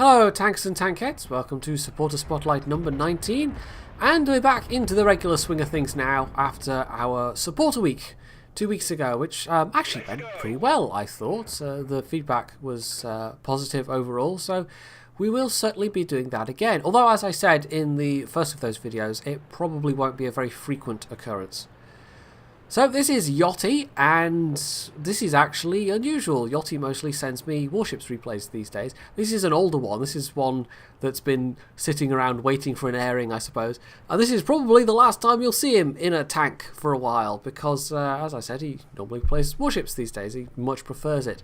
Hello tanks and tankettes, welcome to Supporter Spotlight number 19, and we're back into the regular swing of things now after our Supporter Week 2 weeks ago, which actually went pretty well, I thought. The feedback was positive overall, so we will certainly be doing that again. Although, as I said in the first of those videos, it probably won't be a very frequent occurrence. So this is Yachty, and this is actually unusual. Yachty mostly sends me warships replays these days. This is an older one. This is one that's been sitting around waiting for an airing, I suppose. And this is probably the last time you'll see him in a tank for a while, because, as I said, he normally plays warships these days. He much prefers it.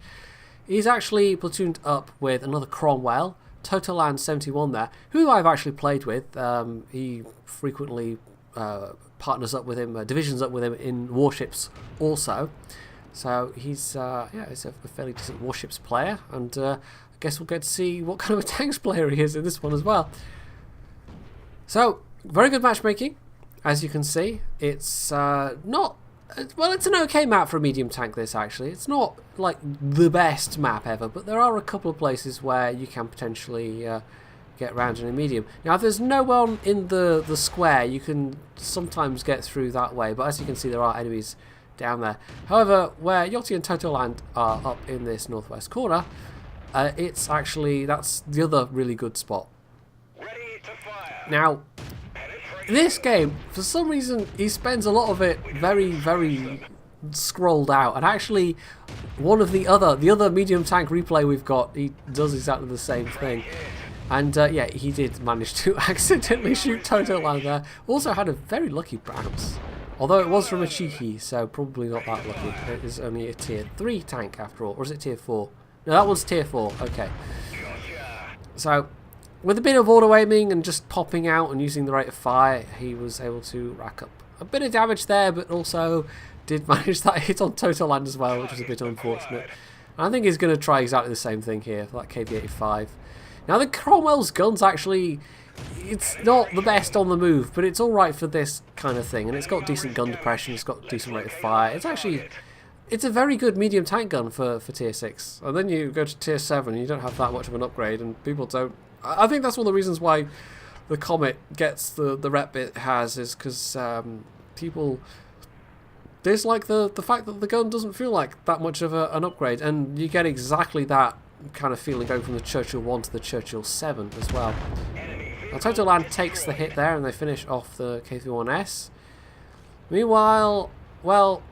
He's actually platooned up with another Cromwell, Total Land 71 there, who I've actually played with. He frequently partners up with him, divisions up with him in warships also. So he's he's a fairly decent warships player, and I guess we'll get to see what kind of a tanks player he is in this one as well. So very good matchmaking, as you can see. It's not well, it's an okay map for a medium tank. This actually, it's not like the best map ever, but there are a couple of places where you can potentially get round in a medium. Now, if there's no one in the square, you can sometimes get through that way, but as you can see, there are enemies down there. However, where Yachty and Total Land are up in this northwest corner, it's actually, that's the other really good spot. Now, this game, for some reason, he spends a lot of it very, very scrolled out, and actually one of the other medium tank replay we've got, he does exactly the same thing. And yeah, he did manage to accidentally shoot Total Land there. Also had a very lucky bounce, although it was from a cheeky, so probably not that lucky. It is only a tier 3 tank after all, or is it tier 4? No, that one's tier 4, okay. So, with a bit of auto aiming and just popping out and using the rate of fire, he was able to rack up a bit of damage there, but also did manage that hit on Total Land as well, which is a bit unfortunate. And I think he's going to try exactly the same thing here for that KV-85. Now, the Cromwell's guns actually, it's not the best on the move, but it's alright for this kind of thing. And it's got decent gun depression, it's got decent rate of fire. It's actually, it's a very good medium tank gun for tier 6. And then you go to tier 7 and you don't have that much of an upgrade, and people don't. I think that's one of the reasons why the Comet gets the rep it has, is because people dislike the fact that the gun doesn't feel like that much of an upgrade. And you get exactly that kind of feeling going from the Churchill 1 to the Churchill 7 as well. Now, Total Land takes the hit there and they finish off the K31S. Meanwhile, well,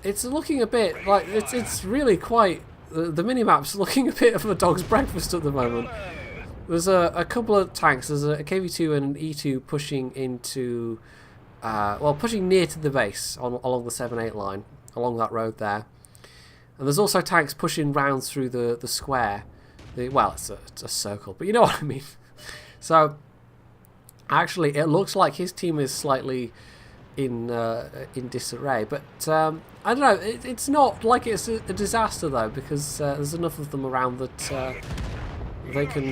it's looking a bit like it's really quite, the minimap's looking a bit of a dog's breakfast at the moment. There's a couple of tanks. There's a KV2 and an E2 pushing into well, pushing near to the base along the 7-8 line, along that road there. And there's also tanks pushing round through the square. Well, it's a circle, but you know what I mean. So, actually, it looks like his team is slightly in disarray. But, I don't know, it's not like it's a disaster, though, because there's enough of them around that they can,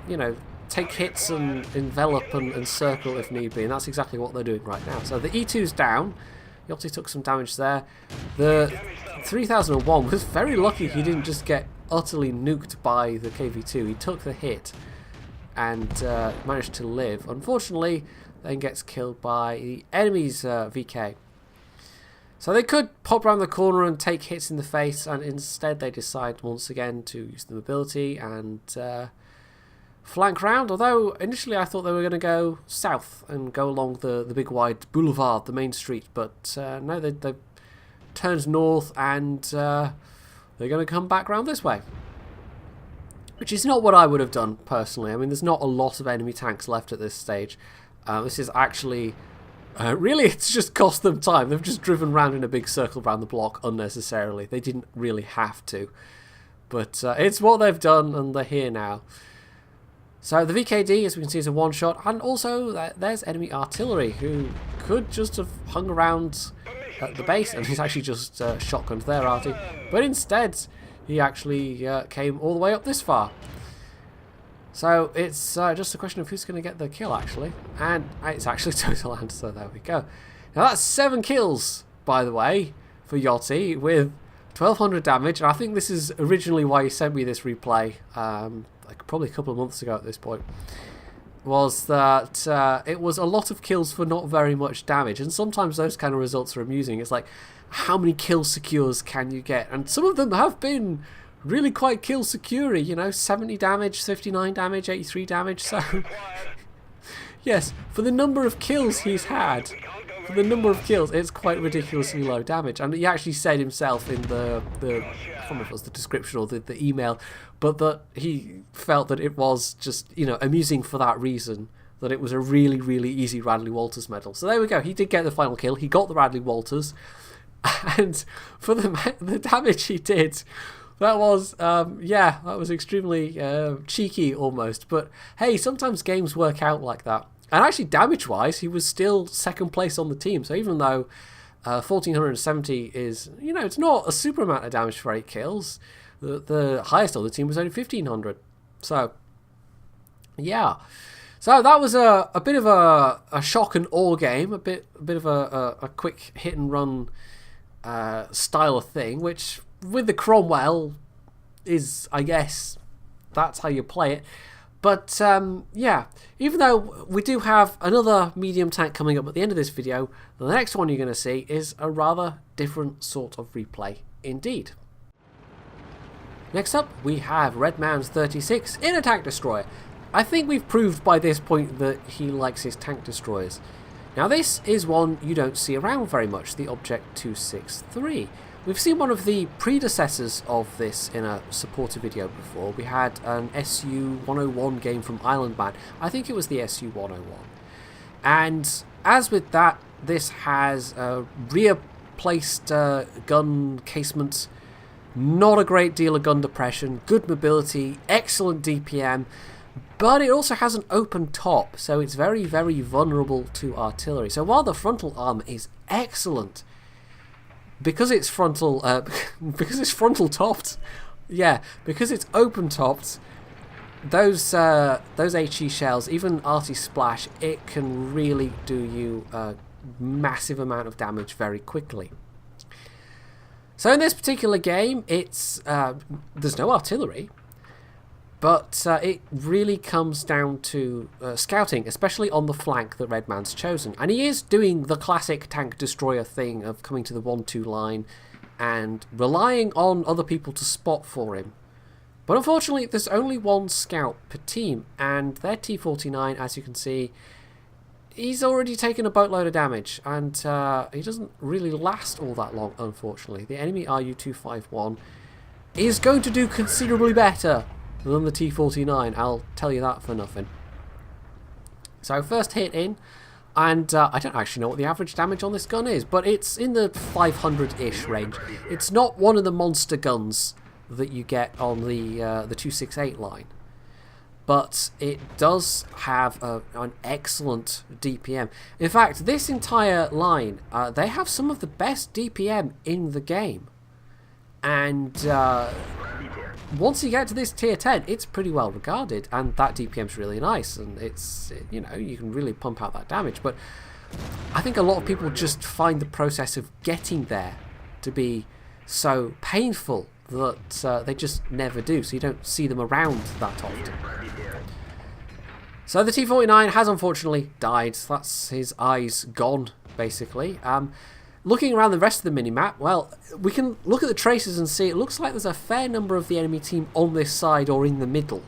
you know, take hits and envelop and circle if need be. And that's exactly what they're doing right now. So, the E2's down. Yachty took some damage there. The 3001 was very lucky he didn't just get utterly nuked by the KV2. He took the hit and managed to live. Unfortunately, then gets killed by the enemy's VK. So they could pop around the corner and take hits in the face, and instead they decide once again to use the mobility and flank round, although initially I thought they were going to go south and go along the big wide boulevard, the main street, but no, they turned north and they're going to come back round this way. Which is not what I would have done, personally. I mean, there's not a lot of enemy tanks left at this stage. This is actually, really, it's just cost them time. They've just driven round in a big circle around the block unnecessarily. They didn't really have to. But it's what they've done, and they're here now. So the VKD, as we can see, is a one-shot, and also there's enemy artillery, who could just have hung around at the base, and he's actually just shotgunned their arty, but instead he actually came all the way up this far. So it's just a question of who's going to get the kill, actually, and it's actually Total Land, so there we go. Now that's 7 kills, by the way, for Yachty, with 1200 damage, and I think this is originally why he sent me this replay. like probably a couple of months ago at this point, was that it was a lot of kills for not very much damage. And sometimes those kind of results are amusing. It's like, how many kill secures can you get? And some of them have been really quite kill secure, you know, 70 damage, 59 damage, 83 damage. So, yes, for the number of kills he's had, for the number of kills, it's quite ridiculously low damage. And he actually said himself in the I don't remember if it was the description or the email, but that he felt that it was just, you know, amusing for that reason, that it was a really, really easy Radley Walters medal. So there we go. He did get the final kill. He got the Radley Walters. And for the damage he did, that was, yeah, that was extremely cheeky almost. But hey, sometimes games work out like that. And actually, damage-wise, he was still second place on the team. So even though 1,470 is, you know, it's not a super amount of damage for 8 kills, the highest on the team was only 1,500. So, yeah. So that was a bit of a shock and awe game, a bit of a quick hit and run style of thing, which with the Cromwell is, I guess, that's how you play it. But yeah, even though we do have another medium tank coming up at the end of this video, the next one you're going to see is a rather different sort of replay indeed. Next up, we have Redman's 36 in a tank destroyer. I think we've proved by this point that he likes his tank destroyers. Now this is one you don't see around very much, the Object 263. We've seen one of the predecessors of this in a supporter video before. We had an SU-101 game from Island Man. I think it was the SU-101. And as with that, this has a rear-placed gun casement, not a great deal of gun depression, good mobility, excellent DPM, but it also has an open top, so it's very, very vulnerable to artillery. So while the frontal armor is excellent, because it's frontal topped, yeah, because it's open topped, those HE shells, even arty splash, it can really do you a massive amount of damage very quickly. So in this particular game, it's there's no artillery, but it really comes down to scouting, especially on the flank that Redman's chosen. And he is doing the classic tank destroyer thing of coming to the 1-2 line and relying on other people to spot for him. But unfortunately, there's only one scout per team, and their T-49, as you can see, he's already taken a boatload of damage, and he doesn't really last all that long, unfortunately. The enemy RU-251 is going to do considerably better than the T-49, I'll tell you that for nothing. So first hit in, and I don't actually know what the average damage on this gun is, but it's in the 500-ish range. It's not one of the monster guns that you get on the 268 line, but it does have an excellent DPM. In fact, this entire line, they have some of the best DPM in the game, and once you get to this tier 10, it's pretty well regarded, and that DPM's really nice, and it's, you know, you can really pump out that damage. But I think a lot of people just find the process of getting there to be so painful that they just never do, so you don't see them around that often. So the T-49 has unfortunately died. That's his eyes gone, basically. Looking around the rest of the minimap, well, we can look at the traces and see it looks like there's a fair number of the enemy team on this side or in the middle.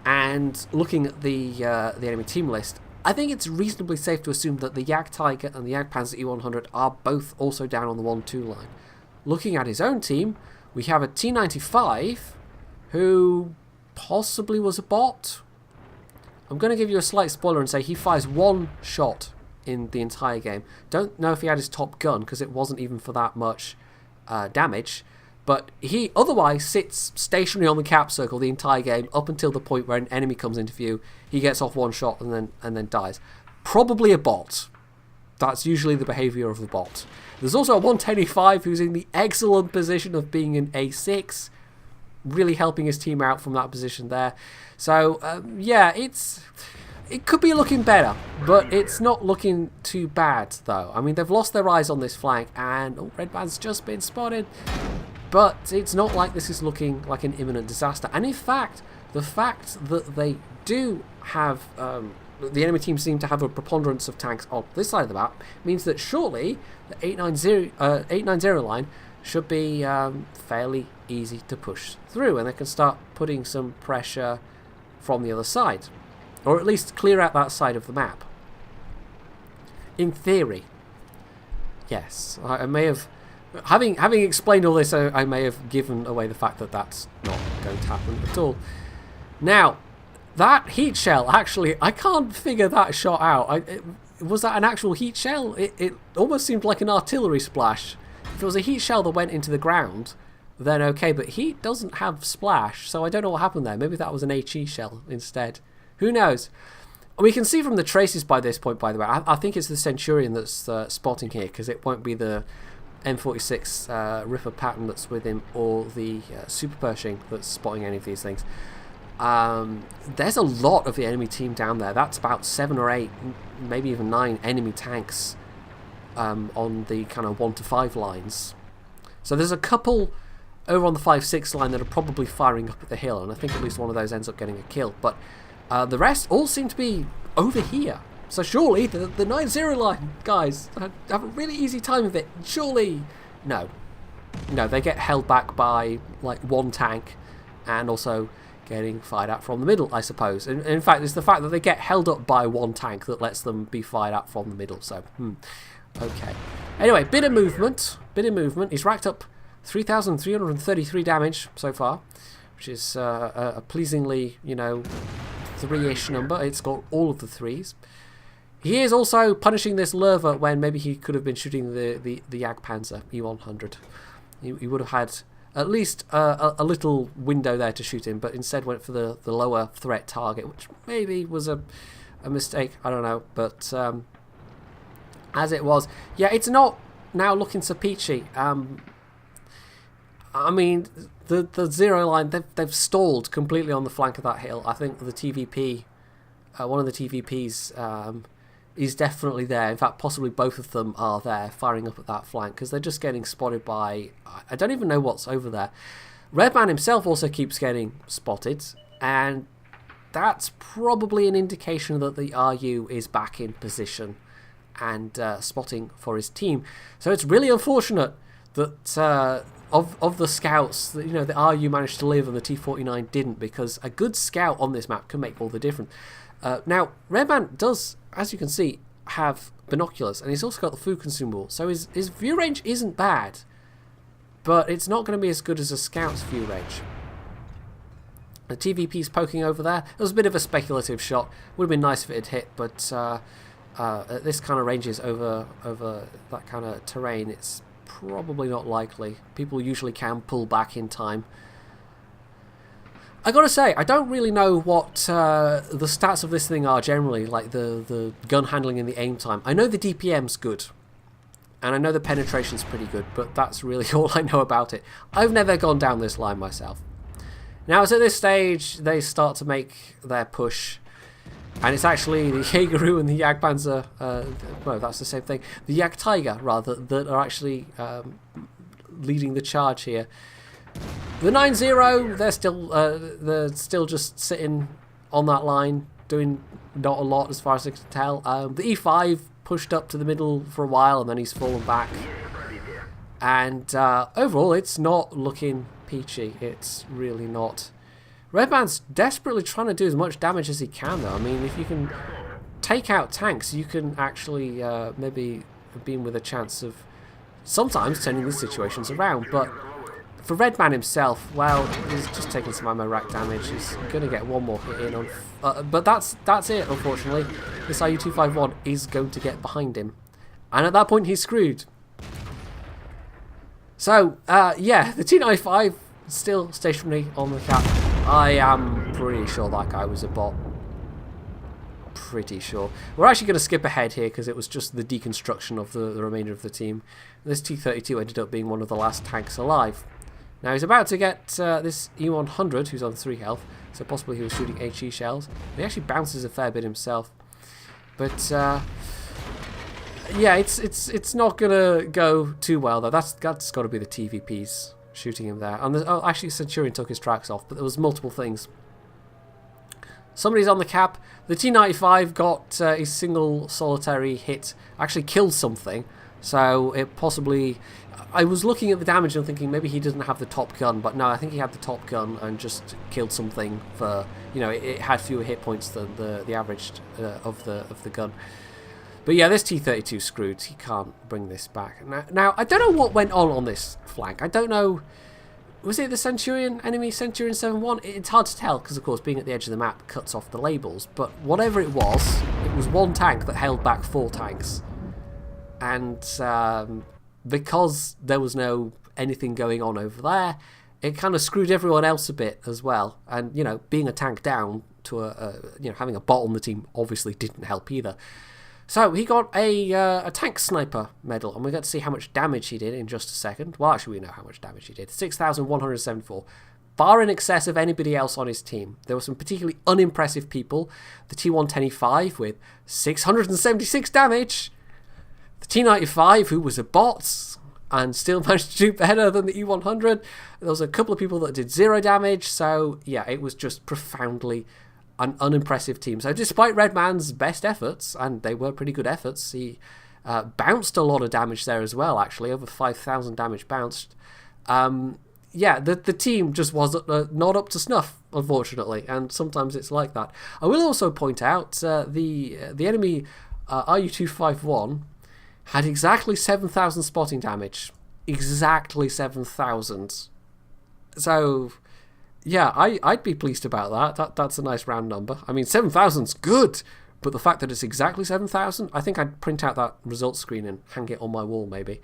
And looking at the enemy team list, I think it's reasonably safe to assume that the Jagdtiger and the Jagdpanzer E100 are both also down on the 1-2 line. Looking at his own team, we have a T-95 who possibly was a bot. I'm going to give you a slight spoiler and say he fires one shot in the entire game. Don't know if he had his top gun, because it wasn't even for that much damage, but he otherwise sits stationary on the cap circle the entire game up until the point where an enemy comes into view. He gets off one shot and then dies. Probably a bot. That's usually the behavior of the bot. There's also a 110E5 who's in the excellent position of being an A6, really helping his team out from that position there. So yeah, it could be looking better, but it's not looking too bad, though. I mean, they've lost their eyes on this flank, and Redman's just been spotted. But it's not like this is looking like an imminent disaster. And in fact, the fact that they do have, the enemy team seem to have a preponderance of tanks on this side of the map, means that surely the 890 line should be fairly easy to push through, and they can start putting some pressure from the other side, or at least clear out that side of the map. In theory, yes, I may have, having explained all this, I may have given away the fact that that's not going to happen at all. Now, that heat shell, actually, I can't figure that shot out. Was that an actual heat shell? It almost seemed like an artillery splash. If it was a heat shell that went into the ground, then okay, but heat doesn't have splash, so I don't know what happened there. Maybe that was an HE shell instead. Who knows? We can see from the traces by this point, by the way, I think it's the Centurion that's spotting here, because it won't be the M46 Ripper pattern that's with him, or the Super Pershing that's spotting any of these things. There's a lot of the enemy team down there. That's about 7 or 8, maybe even 9 enemy tanks on the kind of 1 to 5 lines. So there's a couple over on the 5-6 line that are probably firing up at the hill, and I think at least one of those ends up getting a kill. But the rest all seem to be over here. So surely the 9-0 line guys have a really easy time of it. Surely, no, they get held back by like 1 tank, and also getting fired at from the middle, I suppose. And in fact, it's the fact that they get held up by 1 tank that lets them be fired at from the middle. So, okay. Anyway, bit of movement. He's racked up 3,333 damage so far, which is a pleasingly, 3-ish number. It's got all of the 3s. He is also punishing this Lerva when maybe he could have been shooting the Jagdpanzer E100. He would have had at least a little window there to shoot him, but instead went for the lower threat target, which maybe was a mistake. I don't know, but as it was, yeah, it's not now looking so peachy. I mean, the 0 line, they've stalled completely on the flank of that hill. I think the TVP, one of the TVPs, is definitely there. In fact, possibly both of them are there, firing up at that flank, because they're just getting spotted by, I don't even know what's over there. Redman himself also keeps getting spotted, and that's probably an indication that the RU is back in position and spotting for his team. So it's really unfortunate that of the scouts, the RU managed to live and the T-49 didn't, because a good scout on this map can make all the difference. Now, Redman does, as you can see, have binoculars, and he's also got the food consumable, so his view range isn't bad, but it's not going to be as good as a scout's view range. The TVP's poking over there. It was a bit of a speculative shot. Would have been nice if it had hit, but at this kind of ranges over that kind of terrain, it's probably not likely. People usually can pull back in time. I gotta say, I don't really know what the stats of this thing are generally, like the gun handling and the aim time. I know the DPM's good, and I know the penetration's pretty good, but that's really all I know about it. I've never gone down this line myself. Now, as at this stage, they start to make their push, and it's actually the Jägeru and the Jagdpanzer, well, that's the same thing, the Jagdtiger, rather, that are actually leading the charge here. The 9-0, they're still just sitting on that line, doing not a lot as far as I can tell. The E5 pushed up to the middle for a while, and then he's fallen back. And overall, it's not looking peachy. It's really not. Redman's desperately trying to do as much damage as he can, though. I mean, if you can take out tanks, you can actually maybe be with a chance of sometimes turning these situations around. But for Redman himself, well, he's just taking some ammo rack damage. He's going to get one more hit in on, but that's it. Unfortunately, this IU-251 is going to get behind him, and at that point, he's screwed. So yeah, the T95 still stationary on the cap. I am pretty sure that guy was a bot. Pretty sure. We're actually going to skip ahead here because it was just the deconstruction of the remainder of the team. This T-32 ended up being one of the last tanks alive. Now he's about to get this E100, who's on 3 health, so possibly he was shooting HE shells. He actually bounces a fair bit himself, but yeah, it's not gonna go too well though. That's got to be the TVPs shooting him there. And actually, Centurion took his tracks off, but there was multiple things Somebody's on the cap. The T-95 got a single solitary hit, actually killed something. So it possibly... I was looking at the damage and thinking maybe he doesn't have the top gun, but no, I think he had the top gun and just killed something for... You know, it had fewer hit points than the average of the gun. But yeah, this T-32 screwed. He can't bring this back. Now, I don't know what went on this flank. I don't know... Was it the Centurion, enemy Centurion 7-1? It's hard to tell because, of course, being at the edge of the map cuts off the labels. But whatever it was one tank that held back 4 tanks. And because there was no anything going on over there, it kind of screwed everyone else a bit as well. And, you know, being a tank down to having a bot on the team obviously didn't help either. So he got a tank sniper medal, and we're going to see how much damage he did in just a second. Well, actually, we know how much damage he did. 6,174. Far in excess of anybody else on his team. There were some particularly unimpressive people. The T-125 with 676 damage. The T-95, who was a bot and still managed to do better than the E-100. There was a couple of people that did 0 damage. So, yeah, it was just profoundly an unimpressive team. So despite Redman's best efforts, and they were pretty good efforts, he bounced a lot of damage there as well, actually. Over 5,000 damage bounced. Yeah, the team just was not up to snuff, unfortunately, and sometimes it's like that. I will also point out the enemy RU-251 had exactly 7,000 spotting damage. Exactly 7,000. So... yeah, I'd be pleased about that. That's a nice round number. I mean, 7,000's good, but the fact that it's exactly 7,000, I think I'd print out that results screen and hang it on my wall, maybe.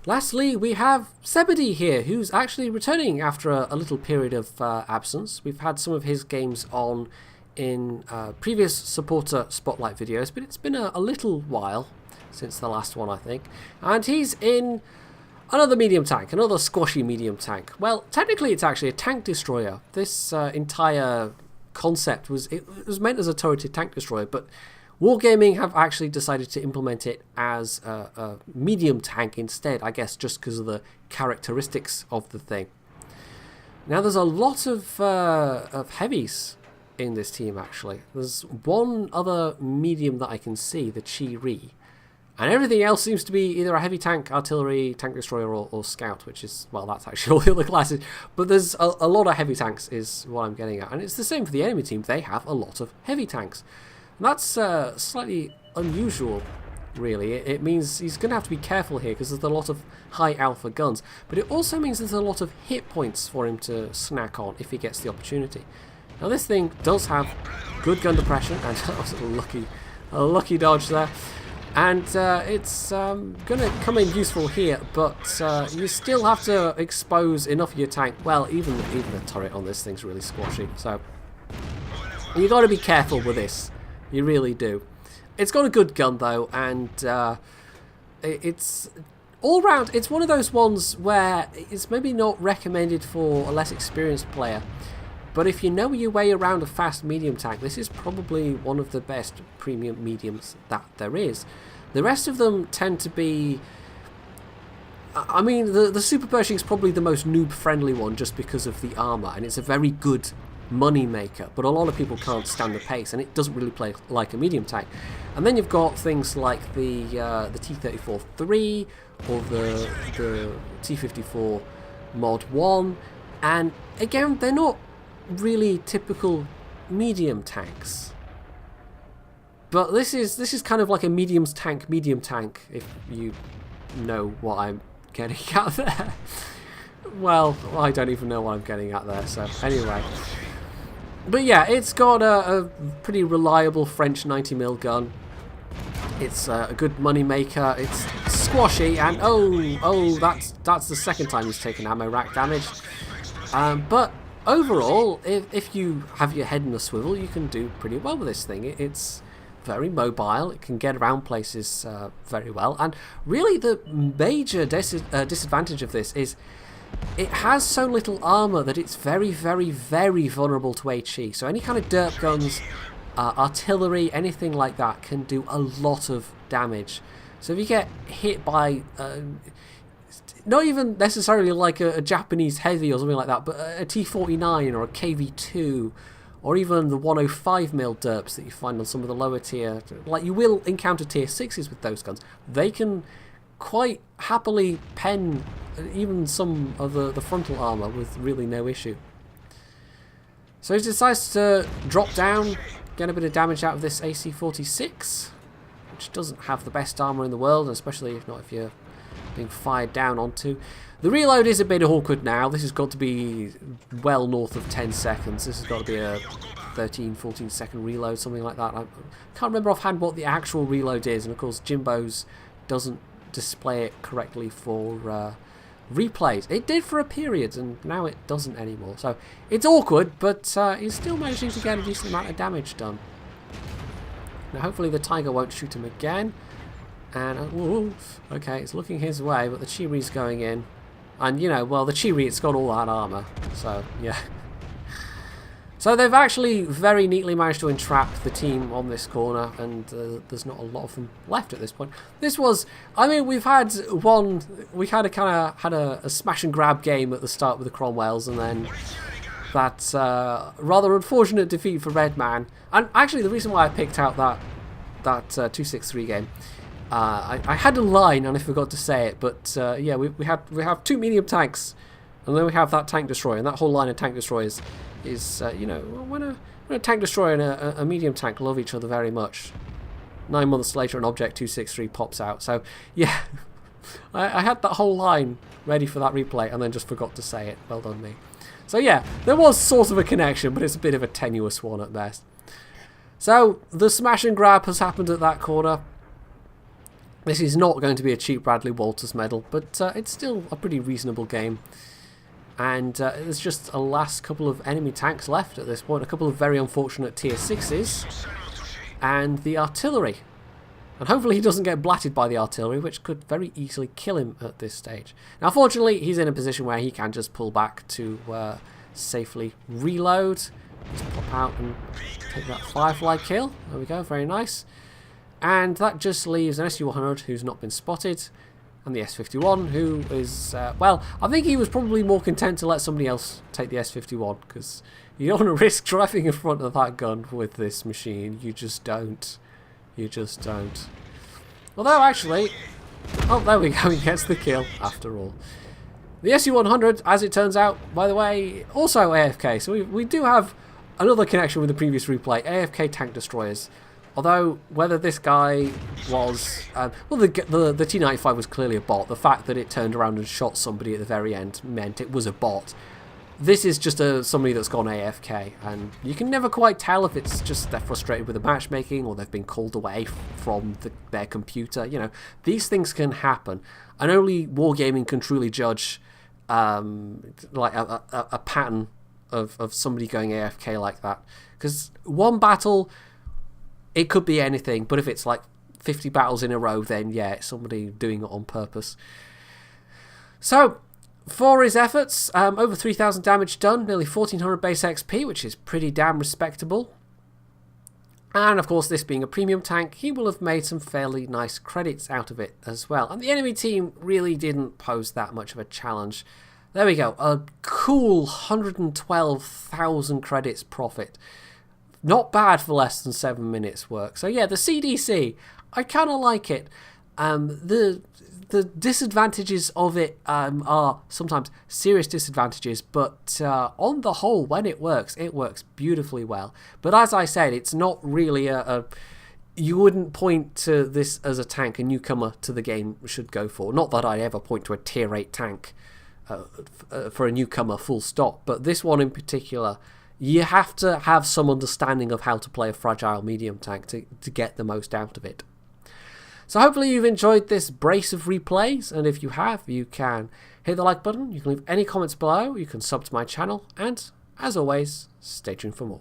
Lastly, we have Zebedee here, who's actually returning after a little period of absence. We've had some of his games on in previous supporter spotlight videos, but it's been a little while since the last one, I think. And he's in... another medium tank, another squashy medium tank. Well, technically it's actually a tank destroyer. This entire concept was meant as a turreted tank destroyer, but Wargaming have actually decided to implement it as a medium tank instead, I guess just because of the characteristics of the thing. Now there's a lot of heavies in this team, actually. There's one other medium that I can see, the Chi-Ri. And everything else seems to be either a heavy tank, artillery, tank destroyer, or scout, which is, well, that's actually all the other classes. But there's a lot of heavy tanks is what I'm getting at. And it's the same for the enemy team. They have a lot of heavy tanks. And that's slightly unusual, really. It means he's going to have to be careful here because there's a lot of high alpha guns. But it also means there's a lot of hit points for him to snack on if he gets the opportunity. Now, this thing does have good gun depression, and that was a lucky dodge there. And it's going to come in useful here, but you still have to expose enough of your tank. Well, even the turret on this thing's really squashy, so you got to be careful with this. You really do. It's got a good gun though, and it's all round. It's one of those ones where it's maybe not recommended for a less experienced player. But if you know your way around a fast medium tank, this is probably one of the best premium mediums that there is. The rest of them tend to be... I mean, the Super Pershing is probably the most noob-friendly one just because of the armour, and it's a very good money maker, but a lot of people can't stand the pace, and it doesn't really play like a medium tank. And then you've got things like the T-34-3 or the T-54 Mod 1, and again, they're not really typical medium tanks, but this is kind of like a medium tank, if you know what I'm getting at there. Well, I don't even know what I'm getting at there, so anyway. But yeah, it's got a pretty reliable French 90mm gun. It's a good money maker. It's squashy, and oh, that's the second time he's taken ammo rack damage. But overall, if you have your head in a swivel, you can do pretty well with this thing. It's very mobile. It can get around places very well. And really, the major disadvantage of this is it has so little armor that it's very, very, very vulnerable to HE. So any kind of derp guns, artillery, anything like that can do a lot of damage. So if you get hit by... not even necessarily like a Japanese heavy or something like that, but a T-49 or a KV-2 or even the 105mm derps that you find on some of the lower tier. Like, you will encounter tier 6s with those guns. They can quite happily pen even some of the frontal armour with really no issue. So he decides to drop down, get a bit of damage out of this AC-46, which doesn't have the best armour in the world, especially if you're being fired down onto. The reload is a bit awkward now. This has got to be well north of 10 seconds. This has got to be a 13, 14 second reload, something like that. I can't remember offhand what the actual reload is, and of course Jimbo's doesn't display it correctly for replays. It did for a period, and now it doesn't anymore. So it's awkward, but he's still managing to get a decent amount of damage done. Now hopefully the Tiger won't shoot him again. And okay, it's looking his way, but the Chiri's going in. And you know, well, the Chiri, it's got all that armor, so yeah. So they've actually very neatly managed to entrap the team on this corner, and there's not a lot of them left at this point. This was, I mean, we had a smash and grab game at the start with the Cromwells, and then that rather unfortunate defeat for Redman. And actually, the reason why I picked out that 263 game, I had a line and I forgot to say it, but yeah, we have two medium tanks, and then we have that tank destroyer, and that whole line of tank destroyers is, you know, when a tank destroyer and a medium tank love each other very much. 9 months later, an Object 263 pops out. So yeah, I had that whole line ready for that replay and then just forgot to say it. Well done me. So yeah, there was sort of a connection, but it's a bit of a tenuous one at best. So the smash and grab has happened at that corner. This is not going to be a cheap Bradley Walters medal, but it's still a pretty reasonable game. And there's just a last couple of enemy tanks left at this point, a couple of very unfortunate tier 6s, and the artillery. And hopefully he doesn't get blatted by the artillery, which could very easily kill him at this stage. Now fortunately he's in a position where he can just pull back to safely reload. Just pop out and take that Firefly kill. There we go, very nice. And that just leaves an SU-100 who's not been spotted, and the S-51 who is, well, I think he was probably more content to let somebody else take the S-51, because you don't want to risk driving in front of that gun with this machine. You just don't. You just don't. Although actually, oh, there we go, he gets the kill after all. The SU-100, as it turns out, by the way, also AFK, so we do have another connection with the previous replay, AFK tank destroyers. Although, whether this guy was... well, the T-95 was clearly a bot. The fact that it turned around and shot somebody at the very end meant it was a bot. This is just somebody that's gone AFK, and you can never quite tell if it's just they're frustrated with the matchmaking or they've been called away from their computer. You know, these things can happen, and only Wargaming can truly judge like a pattern of somebody going AFK like that. Because one battle... it could be anything, but if it's like 50 battles in a row, then yeah, it's somebody doing it on purpose. So, for his efforts, over 3,000 damage done, nearly 1,400 base XP, which is pretty damn respectable. And of course, this being a premium tank, he will have made some fairly nice credits out of it as well. And the enemy team really didn't pose that much of a challenge. There we go, a cool 112,000 credits profit. Not bad for less than 7 minutes work. So yeah, the CDC, I kind of like it. The disadvantages of it are sometimes serious disadvantages, but on the whole, when it works beautifully well. But as I said, it's not really you wouldn't point to this as a tank a newcomer to the game should go for. Not that I ever point to a tier 8 tank for a newcomer full stop, but this one in particular... you have to have some understanding of how to play a fragile medium tank to get the most out of it. So hopefully you've enjoyed this brace of replays, and if you have, you can hit the like button, you can leave any comments below, you can sub to my channel, and as always, stay tuned for more.